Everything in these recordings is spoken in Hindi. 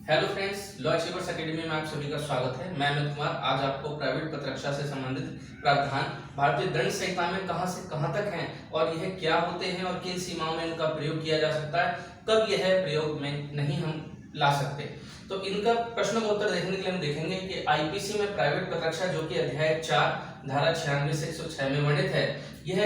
Hello friends, law achievers academy में आप सभी का स्वागत है। मैं अमित कुमार आज आपको प्राइवेट पत्रक्षा से संबंधित प्रावधान भारतीय दंड संहिता में कहां से कहां तक हैं और यह क्या होते हैं और किन सीमाओं में इनका प्रयोग किया जा सकता है, कब यह प्रयोग में नहीं हम ला सकते, तो इनका प्रश्नों का उत्तर देखने के लिए हम देखेंगे कि आईपीसी में प्राइवेट पत्रक्षा जो कि अध्याय 4 धारा 96 से 106 में वर्णित है, यह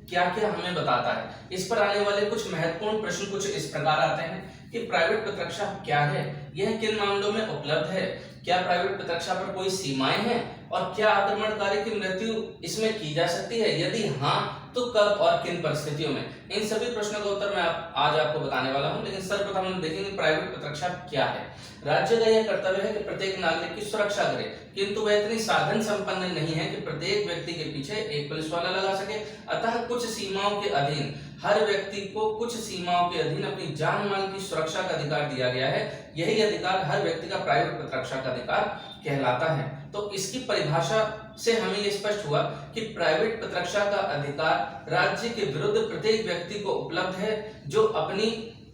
क्या क्या हमें बताता है। इस पर आने वाले कुछ महत्वपूर्ण प्रश्न कुछ इस प्रकार आते हैं कि प्राइवेट पत्रक्षा क्या है, यह किन मामलों में उपलब्ध है, क्या प्राइवेट पत्रक्षा पर कोई सीमाएं हैं और क्या आक्रमणकारी की मृत्यु इसमें की जा सकती है, यदि हाँ तो कब और किन परिस्थितियों में। इन सभी प्रश्नों का उत्तर मैं आज आपको बताने वाला हूं। लेकिन सर्वप्रथम हम देखेंगे प्राइवेट पत्रक्षा क्या है। राज्य का यह कर्तव्य है कि प्रत्येक नागरिक की सुरक्षा करे, किंतु वह इतनी साधन संपन्न नहीं है कि प्रत्येक व्यक्ति के पीछे एक पुलिस वाला लगा सके। अतः कुछ सीमाओं के अधीन हर व्यक्ति को कुछ सीमाओं के अधीन अपनी जान माल की सुरक्षा का अधिकार दिया गया है। यही अधिकार हर व्यक्ति का प्राइवेट पत्रक्षा का अधिकार कहलाता है। तो इसकी परिभाषा से हमें यह स्पष्ट हुआ कि प्राइवेट पत्रक्षा का अधिकार राज्य के विरुद्ध प्रत्येक व्यक्ति को उपलब्ध है जो अपनी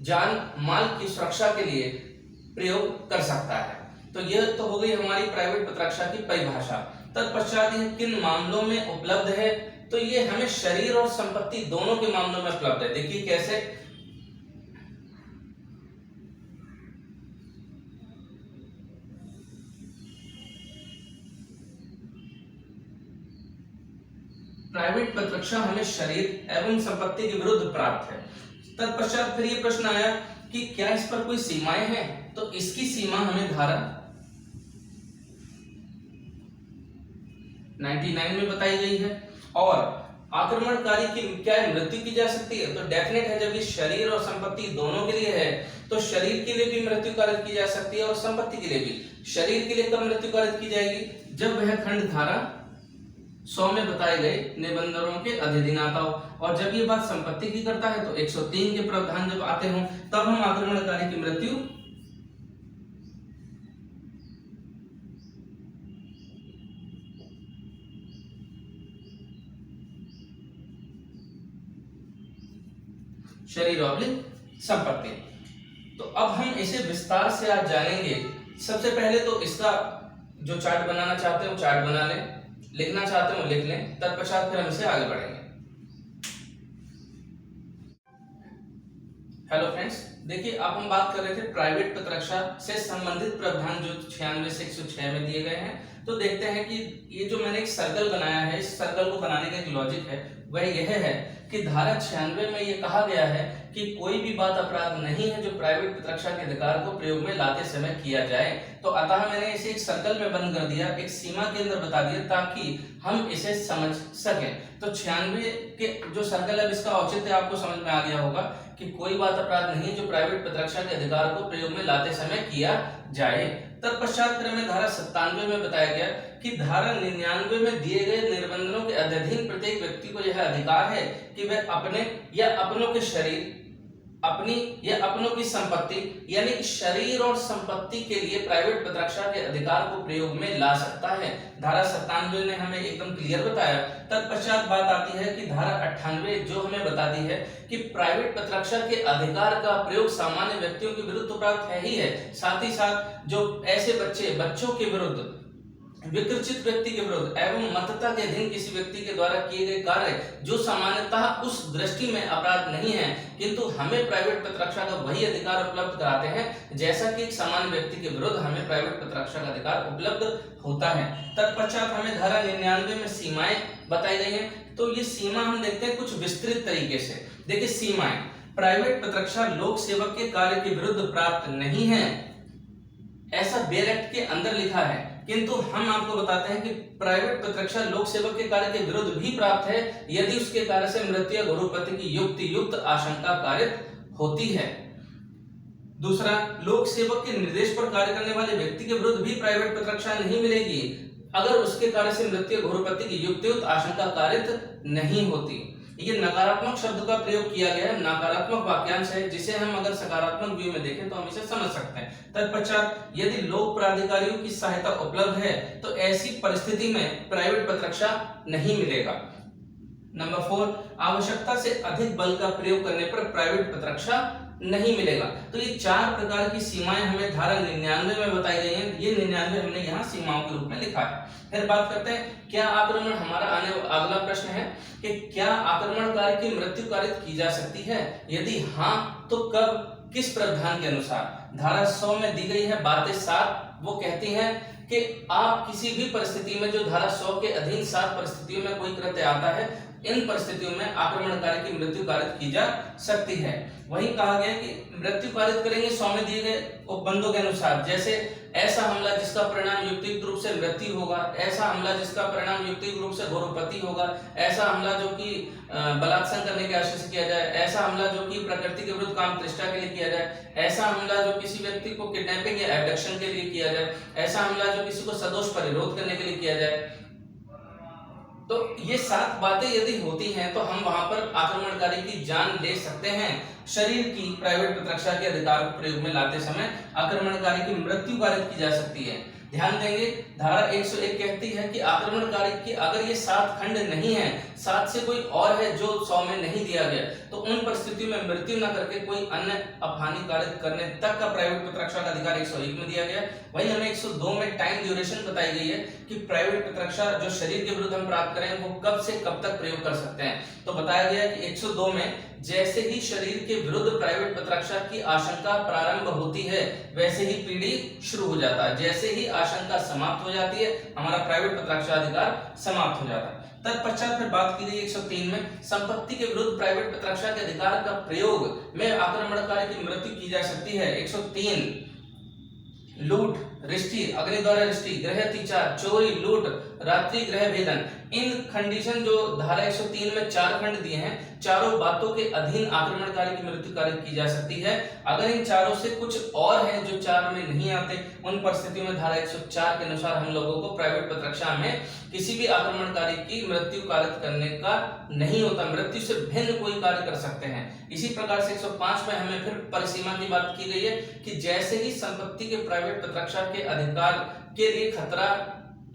जान माल की सुरक्षा के लिए प्रयोग कर सकता है। तो यह तो हो गई हमारी प्राइवेट पत्रक्षा की परिभाषा। तत्पश्चात यह किन मामलों में उपलब्ध है, तो ये हमें शरीर और संपत्ति दोनों के मामलों में उपलब्ध है। देखिए कैसे, प्राइवेट पत्रक्षा हमें शरीर एवं संपत्ति के विरुद्ध प्राप्त है। तत्पश्चात फिर ये प्रश्न आया कि क्या इस पर कोई सीमाएं हैं, तो इसकी सीमा हमें धारा 99 में बताई गई है। और आक्रमणकारी की क्या मृत्यु की जा सकती है, तो डेफिनेट है, जब ये शरीर और संपत्ति दोनों के लिए है तो शरीर के लिए भी मृत्यु कारित की जा सकती है और संपत्ति के लिए भी। शरीर के लिए कब मृत्यु कारित की जाएगी, जब वह खंड धारा 100 में बताए गए निबंधनों के अधीन आता हो। और जब ये बात संपत्ति की करता है तो 103 के प्रावधान जब आते हों तब हम आक्रमणकारी की मृत्यु शरीर और संपत्ति। तो अब हम इसे विस्तार से आज जानेंगे। सबसे पहले तो इसका जो चार्ट बनाना चाहते हो चार्ट बना लें, लिखना चाहते हो लिख लें, तत्पश्चात फिर हम इसे आगे बढ़ेंगे। हेलो फ्रेंड्स, देखिए अब हम बात कर रहे थे प्राइवेट पत्रक्षा से संबंधित प्रावधान जो 96 से 106 में दिए गए हैं। तो देखते हैं कि ये जो मैंने एक सर्कल बनाया है, इस सर्कल को बनाने का एक लॉजिक है, वह यह है कि धारा 96 में यह कहा गया है कि कोई भी बात अपराध नहीं है जो प्राइवेट पत्रक्षा के अधिकार को प्रयोग में लाते समय किया जाए। तो अतः मैंने इसे एक सर्कल में बंद कर दिया, एक सीमा के अंदर बता दिया ताकि हम इसे समझ सकें। तो 96 के जो सर्कल है इसका औचित्य आपको समझ में आ गया होगा कि कोई बात अपराध नहीं है जो प्राइवेट पत्रक्षा के अधिकार को प्रयोग में लाते समय किया जाए। तत्पश्चात फिर हमें धारा 97 में बताया गया कि धारा 99 में दिए गए निबंधनों के अधीन प्रत्येक व्यक्ति को यह अधिकार है कि वह अपने या अपनों के शरीर, अपनी या अपनों की संपत्ति यानी कि शरीर और संपत्ति के लिए प्राइवेट पत्रक्षा के अधिकार को प्रयोग में ला सकता है। धारा 97 ने हमें एकदम क्लियर बताया। तत्पश्चात बात आती है कि धारा 98 जो हमें बताती है कि प्राइवेट पत्रक्षा के अधिकार का प्रयोग सामान्य व्यक्तियों के विरुद्ध तो प्राप्त है ही है, साथ ही साथ जो ऐसे बच्चों के विरुद्ध, विकृचित व्यक्ति के विरुद्ध एवं मतता के अधीन किसी व्यक्ति के द्वारा किए गए कार्य जो सामान्यतः उस दृष्टि में अपराध नहीं है, किंतु हमें प्राइवेट पत्रक्षा का वही अधिकार उपलब्ध कराते हैं जैसा कि एक सामान्य व्यक्ति के विरुद्ध हमें प्राइवेट पत्रक्षा का अधिकार उपलब्ध होता है। तत्पश्चात हमें धारा 99 में सीमाएं बताई गई हैं। तो ये सीमा हम देखते हैं कुछ विस्तृत तरीके से। देखिए सीमाएं, प्राइवेट पत्रक्षा लोक सेवक के कार्य के विरुद्ध प्राप्त नहीं है, ऐसा बेयर एक्ट के अंदर लिखा है, किंतु हम आपको बताते हैं कि प्राइवेट पत्रक्षा लोक सेवक के कार्य के विरुद्ध भी प्राप्त है यदि उसके कार्य से मृत्यु या गुरुपति की युक्त आशंका कारित होती है। दूसरा, लोक सेवक के निर्देश पर कार्य करने वाले व्यक्ति के विरुद्ध भी प्राइवेट पत्रक्षा नहीं मिलेगी अगर उसके कार्य से मृत्यु या गुरुपति की युक्त आशंका कारित नहीं होती। ये नकारात्मक शब्द का प्रयोग किया गया है, नकारात्मक वाक्यांश है जिसे हम अगर सकारात्मक व्यू में देखें तो हम इसे समझ सकते हैं। तत्पश्चात यदि लोक प्राधिकारियों की सहायता उपलब्ध है तो ऐसी परिस्थिति में प्राइवेट पत्रक्षा नहीं मिलेगा। नंबर 4, आवश्यकता से अधिक बल का प्रयोग करने पर प्राइवेट पत्रक्षा नहीं मिलेगा। तो ये 4 प्रकार की सीमाएं हमें धारा 99 में बताई गई हैं। ये 99 हमने यहाँ सीमाओं के रूप में लिखा है। फिर बात करते हैं क्या आक्रमण, हमारा अगला प्रश्न है कि क्या आक्रमणकारी की मृत्यु कारित की जा सकती है, यदि हाँ तो कब, किस प्रावधान के अनुसार। धारा 100 में दी गई है बातें 7, वो कहती हैं कि आप किसी भी परिस्थिति में, जो धारा 100 के अधीन 7 परिस्थितियों में कोई कृत्य आता है, इन परिस्थितियों में आक्रमणकारी की मृत्यु कारित की जा सकती है। वहीं कहा गया कि मृत्यु कारित करेंगे 100 में दिए गए उपबंधों के अनुसार, जैसे ऐसा हमला जिसका परिणाम युक्तियुक्त रूप से मृत्यु होगा, ऐसा हमला जिसका परिणाम युक्तियुक्त रूप से घोरोपति होगा, ऐसा हमला जो कि बलात्कार करने के आशय से किया जाए, ऐसा हमला जो कि प्रकृति के विरुद्ध काम तृष्णा के लिए किया जाए, ऐसा हमला जो किसी व्यक्ति को किडनैपिंग या एबडक्शन के लिए किया जाए, ऐसा हमला जो किसी को सदोष परिरोध करने के लिए किया जाए। तो ये 7 बातें यदि होती हैं तो हम वहां पर आक्रमणकारी की जान ले सकते हैं। शरीर की प्राइवेट प्रतिरक्षा के अधिकार को प्रयोग में लाते समय आक्रमणकारी की मृत्यु कारित की जा सकती है। ध्यान देंगे धारा 101 कहती है कि आक्रमणकारी की अगर ये 7 खंड नहीं है, 7 से कोई और है जो 100 में नहीं दिया गया, तो उन परिस्थितियों में मृत्यु न करके कोई अन्य अपहानि कारित करने तक का प्राइवेट प्रतिरक्षा का अधिकार 101 में दिया गया। वहीं हमें 102 में टाइम ड्यूरेशन बताई गई है कि प्राइवेट प्रतिरक्षा जो शरीर के विरुद्ध हम प्राप्त करें वो कब से कब तक प्रयोग कर सकते हैं। तो बताया गया कि 102 में जैसे ही शरीर के विरुद्ध प्राइवेट प्रतिरक्षा की आशंका प्रारंभ होती है वैसे ही पीढ़ी शुरू हो जाता है, जैसे ही आशंका समाप्त हो जाती है हमारा प्राइवेट प्रतिरक्षा अधिकार समाप्त हो जाता है। तत्पश्चात फिर बात की गई 103 में संपत्ति के विरुद्ध प्राइवेट प्रतिरक्षा के अधिकार का प्रयोग में आक्रमणकारी की मृत्यु की जा सकती है। 103 लूट, रिष्टि, अग्नि द्वारा रिष्टि, गृह अतिचार, चोरी, लूट, रात्रि गृह भेदन, इन कंडीशन जो धारा 103 में 4 खंड दिए हैं, चारों बातों के अधीन आक्रमणकारी की मृत्यु कारित की जा सकती है। अगर इन चारों से कुछ और हैं जो 4 में नहीं आते, उन परिस्थितियों में धारा 104 के अनुसार हम लोगों को प्राइवेट प्रतिरक्षा में किसी भी आक्रमणकारी की मृत्यु कारित करने का नहीं होता, मृत्यु से भिन्न कोई कार्य कर सकते हैं। इसी प्रकार से 105 में हमें फिर परिसीमा की बात की गई है कि जैसे ही संपत्ति के प्राइवेट प्रतिरक्षा के अधिकार के लिए खतरा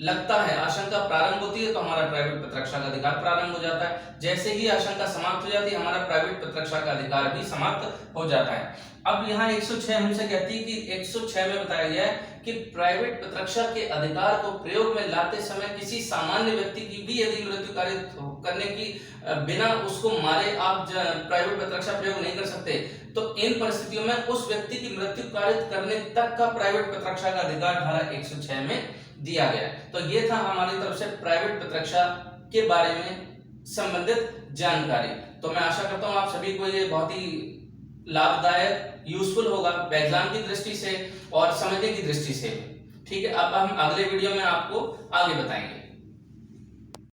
लगता है, आशंका प्रारंभ होती है, तो हमारा प्राइवेट प्रतिरक्षा का अधिकार प्रारंभ हो जाता है। जैसे ही आशंका समाप्त हो जाती है हमारा प्राइवेट प्रतिरक्षा का अधिकार भी समाप्त हो जाता है। अब यहाँ 106 हमसे कहती है कि 106 में बताया गया है कि प्राइवेट प्रतिरक्षा के अधिकार को प्रयोग में लाते समय किसी सामान्य व्यक्ति की भी यदि मृत्यु कारित करने की बिना उसको मारे आप प्राइवेट प्रतिरक्षा प्रयोग नहीं कर सकते, तो इन परिस्थितियों में उस व्यक्ति की मृत्यु कारित करने तक का प्राइवेट प्रतिरक्षा का अधिकार धारा 106 में दिया गया है। तो ये था हमारी तरफ से प्राइवेट प्रतिरक्षा के बारे में संबंधित जानकारी। तो मैं आशा करता हूँ आप सभी को ये बहुत ही लाभदायक, यूजफुल होगा एग्जाम की दृष्टि से और समझने की दृष्टि से। ठीक है, अब हम अगले वीडियो में आपको आगे बताएंगे।